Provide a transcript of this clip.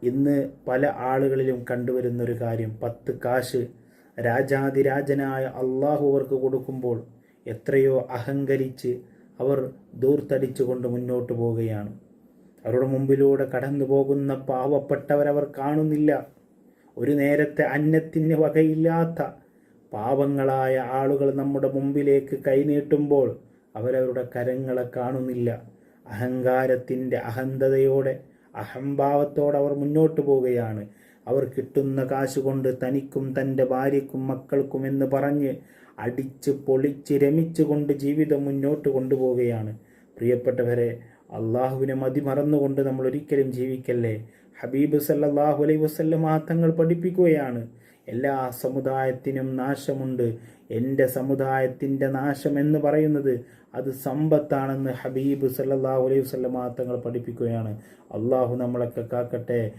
ഇന്ന് പല ആളുകളിലും കണ്ടുവരുന്നൊരു കാര്യം, 10 കാശ് രാജാതിരാജനായ അള്ളാഹു അവർക്ക് കൊടുക്കുമ്പോൾ എത്രയോ അഹങ്കരിച്ച് അവർ ധൂർത്തടിച്ചുകൊണ്ട് മുന്നോട്ട് പോവുകയാണ്. അവരുടെ മുമ്പിലൂടെ കടന്നു പോകുന്ന പാവപ്പെട്ടവരവർ കാണുന്നില്ല. ഒരു നേരത്തെ അന്നത്തിന് വകയില്ലാത്ത പാവങ്ങളായ ആളുകൾ നമ്മുടെ മുമ്പിലേക്ക് കൈനീട്ടുമ്പോൾ അവരവരുടെ കരങ്ങളെ കാണുന്നില്ല. അഹങ്കാരത്തിൻ്റെ അഹന്തതയോടെ, അഹംഭാവത്തോടെ അവർ മുന്നോട്ട് പോവുകയാണ്. അവർ കിട്ടുന്ന കാശുകൊണ്ട് തനിക്കും തൻ്റെ ഭാര്യയ്ക്കും മക്കൾക്കും എന്ന് പറഞ്ഞ് അടിച്ച് പൊളിച്ച് രമിച്ചുകൊണ്ട് ജീവിതം മുന്നോട്ട് കൊണ്ടുപോവുകയാണ്. പ്രിയപ്പെട്ടവരെ, അള്ളാഹുവിനെ മതിമറന്നുകൊണ്ട് നമ്മൾ ഒരിക്കലും ജീവിക്കല്ലേ. ഹബീബ് സല്ലല്ലാഹു അലൈഹി വസല്ലം തങ്ങൾ പഠിപ്പിക്കുകയാണ്, എല്ലാ സമുദായത്തിനും നാശമുണ്ട്, എൻ്റെ സമുദായത്തിൻ്റെ നാശം എന്ന് പറയുന്നത് അത് സമ്പത്താണെന്ന് ഹബീബ് സല്ലല്ലാഹു അലൈഹി വസല്ലം തങ്ങൾ പഠിപ്പിക്കുകയാണ്. അള്ളാഹു നമ്മളൊക്കെ കാക്കട്ടെ.